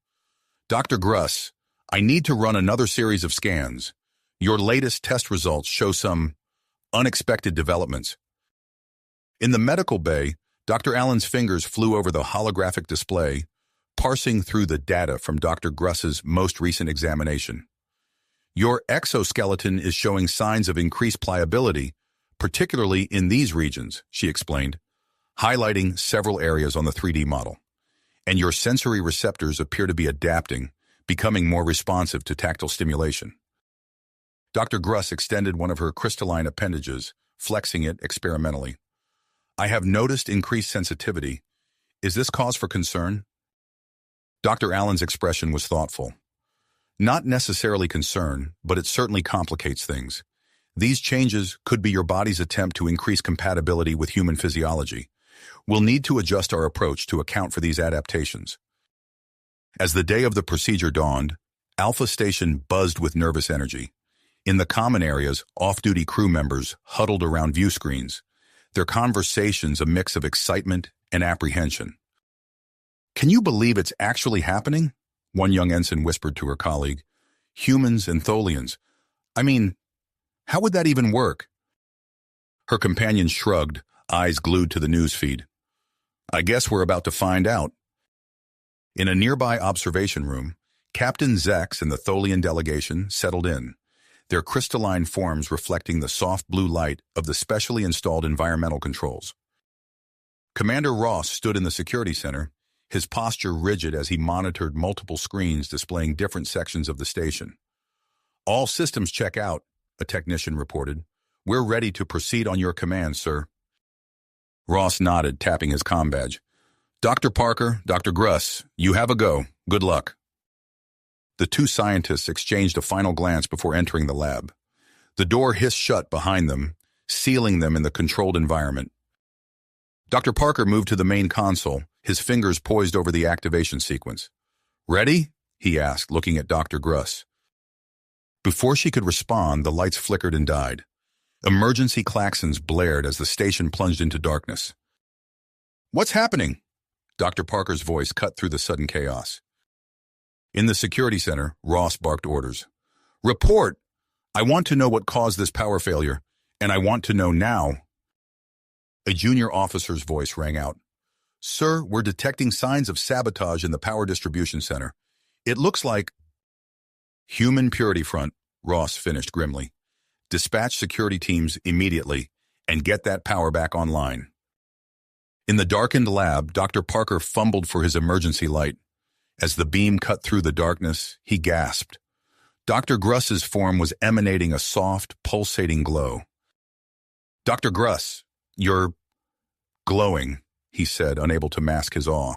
"Dr. Gruss, I need to run another series of scans. Your latest test results show some unexpected developments." In the medical bay, Dr. Allen's fingers flew over the holographic display, parsing through the data from Dr. Gruss's most recent examination. "Your exoskeleton is showing signs of increased pliability, particularly in these regions," she explained, highlighting several areas on the 3D model. "And your sensory receptors appear to be adapting, becoming more responsive to tactile stimulation." Dr. Gruss extended one of her crystalline appendages, flexing it experimentally. "I have noticed increased sensitivity. Is this cause for concern?" Dr. Allen's expression was thoughtful. Not necessarily concern, but it certainly complicates things. These changes could be your body's attempt to increase compatibility with human physiology. We'll need to adjust our approach to account for these adaptations. As the day of the procedure dawned, Alpha Station buzzed with nervous energy. In the common areas, off-duty crew members huddled around view screens, their conversations a mix of excitement and apprehension. "Can you believe it's actually happening?" one young ensign whispered to her colleague. "Humans and Tholians. I mean, how would that even work?" Her companion shrugged, eyes glued to the newsfeed. "I guess we're about to find out." In a nearby observation room, Captain Zex and the Tholian delegation settled in, their crystalline forms reflecting the soft blue light of the specially installed environmental controls. Commander Ross stood in the security center, his posture rigid as he monitored multiple screens displaying different sections of the station. "All systems check out," a technician reported. "We're ready to proceed on your command, sir." Ross nodded, tapping his comm badge. "Dr. Parker, Dr. Gruss, you have a go. Good luck." The two scientists exchanged a final glance before entering the lab. The door hissed shut behind them, sealing them in the controlled environment. Dr. Parker moved to the main console, his fingers poised over the activation sequence. "Ready?" he asked, looking at Dr. Gruss. Before she could respond, the lights flickered and died. Emergency klaxons blared as the station plunged into darkness. "What's happening?" Dr. Parker's voice cut through the sudden chaos. In the security center, Ross barked orders. "Report! I want to know what caused this power failure, and I want to know now." A junior officer's voice rang out. "Sir, we're detecting signs of sabotage in the power distribution center. It looks like—" "Human purity front," Ross finished grimly. "Dispatch security teams immediately and get that power back online." In the darkened lab, Dr. Parker fumbled for his emergency light. As the beam cut through the darkness, he gasped. Dr. Gruss's form was emanating a soft, pulsating glow. "Dr. Gruss, you're glowing," he said, unable to mask his awe.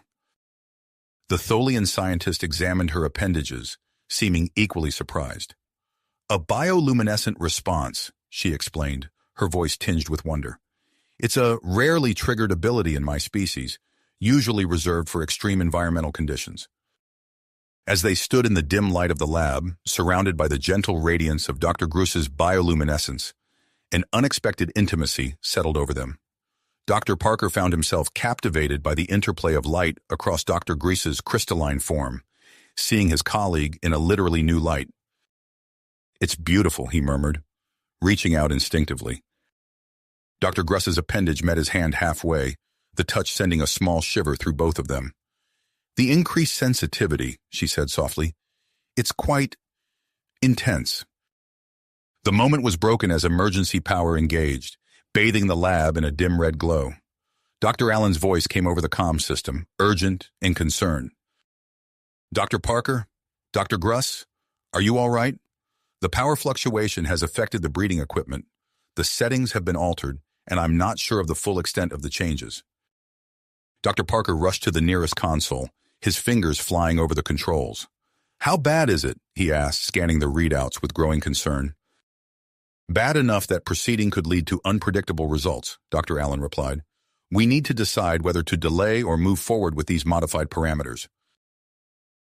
The Tholian scientist examined her appendages, seeming equally surprised. "A bioluminescent response," she explained, her voice tinged with wonder. "It's a rarely triggered ability in my species, usually reserved for extreme environmental conditions." As they stood in the dim light of the lab, surrounded by the gentle radiance of Dr. Gruss's bioluminescence, an unexpected intimacy settled over them. Dr. Parker found himself captivated by the interplay of light across Dr. Gruss's crystalline form, seeing his colleague in a literally new light. "It's beautiful," he murmured, reaching out instinctively. Dr. Gruss's appendage met his hand halfway, the touch sending a small shiver through both of them. "The increased sensitivity," she said softly. "It's quite intense." The moment was broken as emergency power engaged, bathing the lab in a dim red glow. Dr. Allen's voice came over the comm system, urgent and concerned. "Dr. Parker? Dr. Gruss? Are you all right? The power fluctuation has affected the breeding equipment. The settings have been altered, and I'm not sure of the full extent of the changes." Dr. Parker rushed to the nearest console, his fingers flying over the controls. "How bad is it?" he asked, scanning the readouts with growing concern. "Bad enough that proceeding could lead to unpredictable results," Dr. Allen replied. "We need to decide whether to delay or move forward with these modified parameters."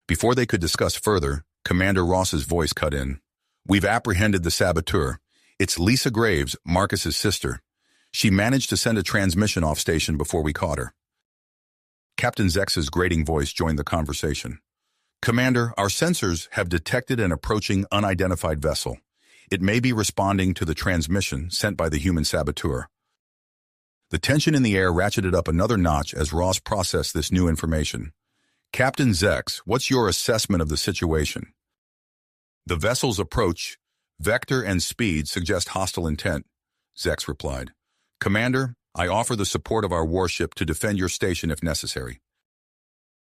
Before they could discuss further, Commander Ross's voice cut in. "We've apprehended the saboteur. It's Lisa Graves, Marcus's sister. She managed to send a transmission off station before we caught her." Captain Zex's grating voice joined the conversation. "Commander, our sensors have detected an approaching unidentified vessel. It may be responding to the transmission sent by the human saboteur." The tension in the air ratcheted up another notch as Ross processed this new information. "Captain Zex, what's your assessment of the situation?" "The vessel's approach, vector and speed suggest hostile intent," Zex replied. "Commander, I offer the support of our warship to defend your station if necessary."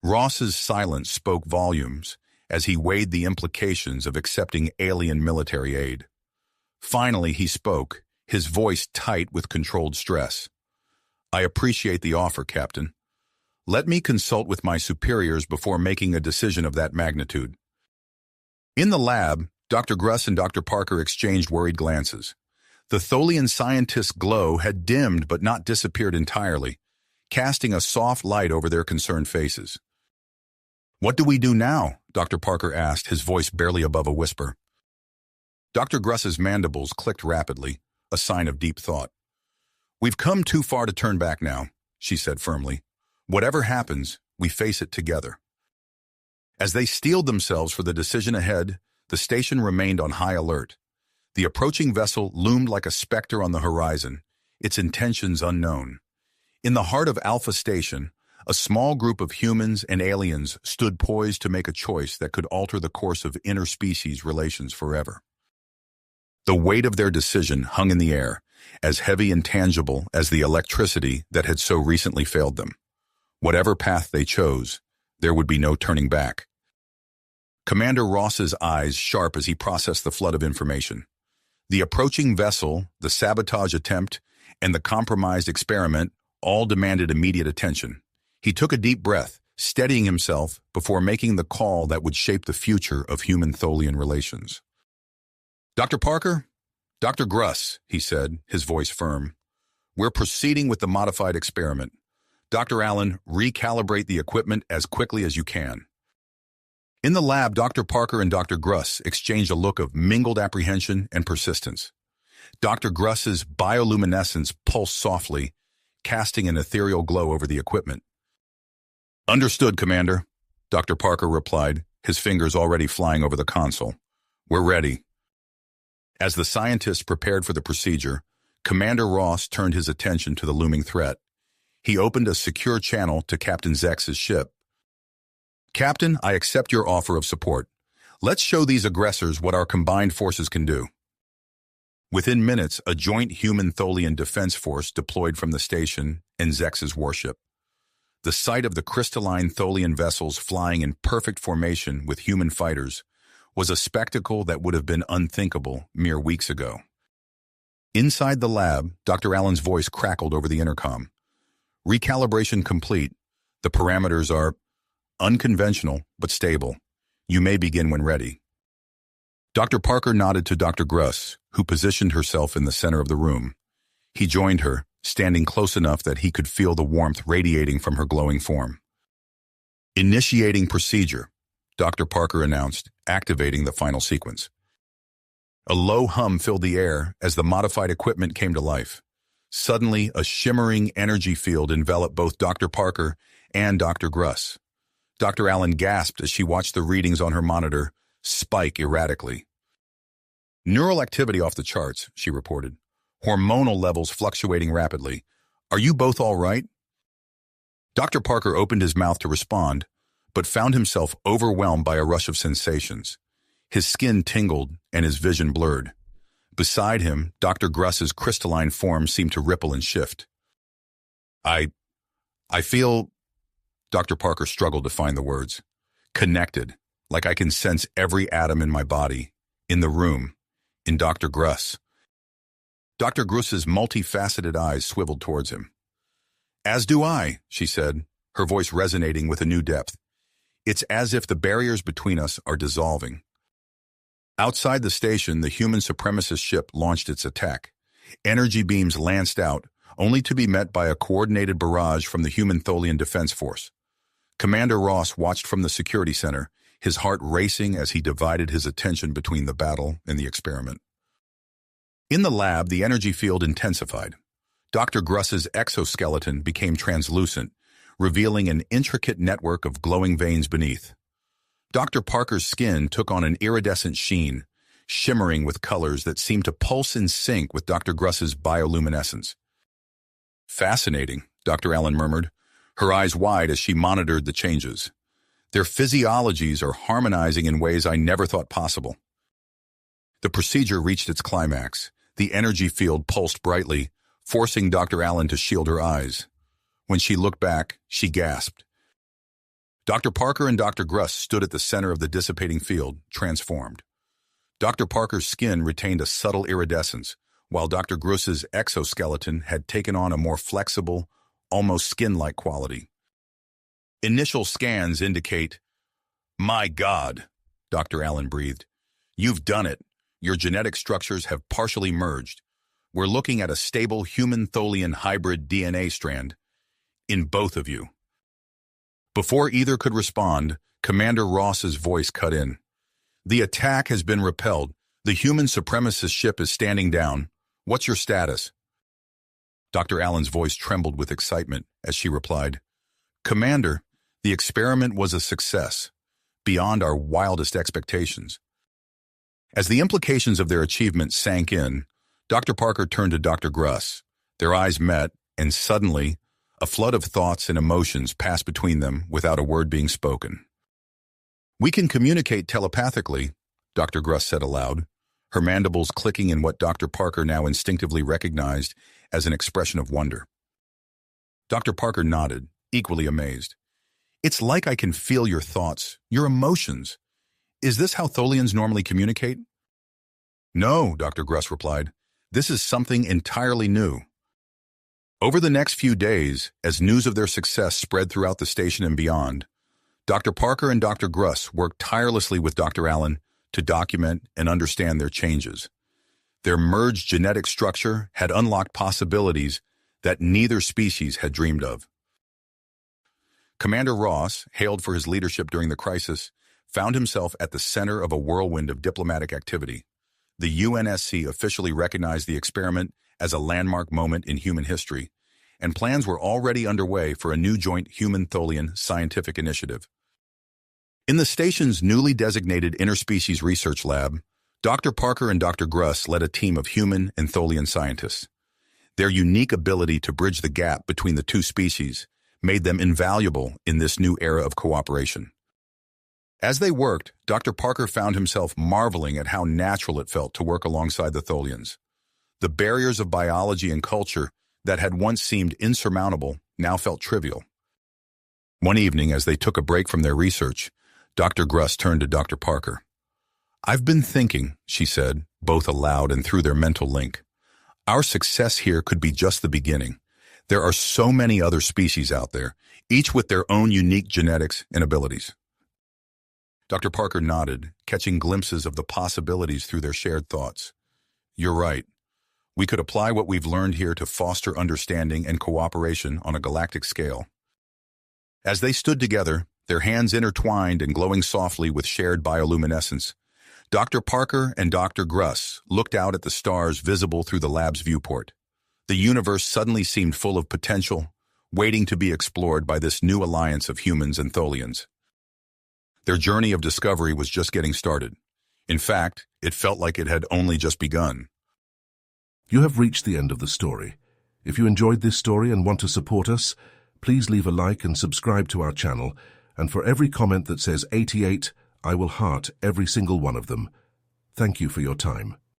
Ross's silence spoke volumes as he weighed the implications of accepting alien military aid. Finally, he spoke, his voice tight with controlled stress. "I appreciate the offer, Captain. Let me consult with my superiors before making a decision of that magnitude. In the lab, Dr. Gruss and Dr. Parker exchanged worried glances. The Tholian scientist's glow had dimmed but not disappeared entirely, casting a soft light over their concerned faces. "What do we do now?" Dr. Parker asked, his voice barely above a whisper. Dr. Gruss's mandibles clicked rapidly, a sign of deep thought. "We've come too far to turn back now," she said firmly. "Whatever happens, we face it together." As they steeled themselves for the decision ahead, the station remained on high alert. The approaching vessel loomed like a specter on the horizon, its intentions unknown. In the heart of Alpha Station, a small group of humans and aliens stood poised to make a choice that could alter the course of interspecies relations forever. The weight of their decision hung in the air, as heavy and tangible as the electricity that had so recently failed them. Whatever path they chose, there would be no turning back. Commander Ross's eyes sharp as he processed the flood of information. The approaching vessel, the sabotage attempt, and the compromised experiment all demanded immediate attention. He took a deep breath, steadying himself before making the call that would shape the future of human-Tholian relations. "Dr. Parker? Dr. Gruss," he said, his voice firm. "We're proceeding with the modified experiment. Dr. Allen, recalibrate the equipment as quickly as you can." In the lab, Dr. Parker and Dr. Gruss exchanged a look of mingled apprehension and persistence. Dr. Gruss's bioluminescence pulsed softly, casting an ethereal glow over the equipment. "Understood, Commander," Dr. Parker replied, his fingers already flying over the console. "We're ready." As the scientists prepared for the procedure, Commander Ross turned his attention to the looming threat. He opened a secure channel to Captain Zex's ship. "Captain, I accept your offer of support. Let's show these aggressors what our combined forces can do." Within minutes, a joint human-Tholian defense force deployed from the station and Zex's warship. The sight of the crystalline Tholian vessels flying in perfect formation with human fighters was a spectacle that would have been unthinkable mere weeks ago. Inside the lab, Dr. Allen's voice crackled over the intercom. "Recalibration complete. The parameters are unconventional but stable. You may begin when ready." Dr. Parker nodded to Dr. Gruss, who positioned herself in the center of the room. He joined her, standing close enough that he could feel the warmth radiating from her glowing form. "Initiating procedure," Dr. Parker announced, activating the final sequence. A low hum filled the air as the modified equipment came to life. Suddenly, a shimmering energy field enveloped both Dr. Parker and Dr. Gruss. Dr. Allen gasped as she watched the readings on her monitor spike erratically. "Neural activity off the charts," she reported. "Hormonal levels fluctuating rapidly. Are you both all right?" Dr. Parker opened his mouth to respond, but found himself overwhelmed by a rush of sensations. His skin tingled and his vision blurred. Beside him, Dr. Gruss's crystalline form seemed to ripple and shift. I feel," Dr. Parker struggled to find the words, "connected, like I can sense every atom in my body, in the room, in Dr. Gruss." Dr. Gruss's multifaceted eyes swiveled towards him. "As do I," she said, her voice resonating with a new depth. "It's as if the barriers between us are dissolving." Outside the station, the human supremacist ship launched its attack. Energy beams lanced out, only to be met by a coordinated barrage from the human-Tholian defense force. Commander Ross watched from the security center, his heart racing as he divided his attention between the battle and the experiment. In the lab, the energy field intensified. Dr. Gruss's exoskeleton became translucent, revealing an intricate network of glowing veins beneath. Dr. Parker's skin took on an iridescent sheen, shimmering with colors that seemed to pulse in sync with Dr. Gruss's bioluminescence. "Fascinating," Dr. Allen murmured, her eyes wide as she monitored the changes. "Their physiologies are harmonizing in ways I never thought possible." The procedure reached its climax. The energy field pulsed brightly, forcing Dr. Allen to shield her eyes. When she looked back, she gasped. Dr. Parker and Dr. Gruss stood at the center of the dissipating field, transformed. Dr. Parker's skin retained a subtle iridescence, while Dr. Gruss's exoskeleton had taken on a more flexible, almost skin-like quality. Initial scans indicate, "My God," Dr. Allen breathed. "You've done it. Your genetic structures have partially merged. We're looking at a stable human-Tholian hybrid DNA strand in both of you." Before either could respond, Commander Ross's voice cut in. "The attack has been repelled. The human supremacist ship is standing down. What's your status?" Dr. Allen's voice trembled with excitement as she replied, "Commander, the experiment was a success, beyond our wildest expectations." As the implications of their achievement sank in, Dr. Parker turned to Dr. Gruss. Their eyes met, and suddenly, a flood of thoughts and emotions passed between them without a word being spoken. "We can communicate telepathically," Dr. Gruss said aloud, her mandibles clicking in what Dr. Parker now instinctively recognized as an expression of wonder. Dr. Parker nodded, equally amazed. "It's like I can feel your thoughts, your emotions. Is this how Tholians normally communicate?" "No," Dr. Gruss replied. "This is something entirely new." Over the next few days, as news of their success spread throughout the station and beyond, Dr. Parker and Dr. Gruss worked tirelessly with Dr. Allen to document and understand their changes. Their merged genetic structure had unlocked possibilities that neither species had dreamed of. Commander Ross, hailed for his leadership during the crisis, found himself at the center of a whirlwind of diplomatic activity. The UNSC officially recognized the experiment as a landmark moment in human history, and plans were already underway for a new joint human-Tholian scientific initiative. In the station's newly designated interspecies research lab, Dr. Parker and Dr. Gruss led a team of human and Tholian scientists. Their unique ability to bridge the gap between the two species made them invaluable in this new era of cooperation. As they worked, Dr. Parker found himself marveling at how natural it felt to work alongside the Tholians. The barriers of biology and culture that had once seemed insurmountable now felt trivial. One evening, as they took a break from their research, Dr. Gruss turned to Dr. Parker. "I've been thinking," she said, both aloud and through their mental link. "Our success here could be just the beginning. There are so many other species out there, each with their own unique genetics and abilities." Dr. Parker nodded, catching glimpses of the possibilities through their shared thoughts. "You're right. We could apply what we've learned here to foster understanding and cooperation on a galactic scale." As they stood together, their hands intertwined and glowing softly with shared bioluminescence, Dr. Parker and Dr. Gruss looked out at the stars visible through the lab's viewport. The universe suddenly seemed full of potential, waiting to be explored by this new alliance of humans and Tholians. Their journey of discovery was just getting started. In fact, it felt like it had only just begun. You have reached the end of the story. If you enjoyed this story and want to support us, please leave a like and subscribe to our channel, and for every comment that says 88, I will heart every single one of them. Thank you for your time.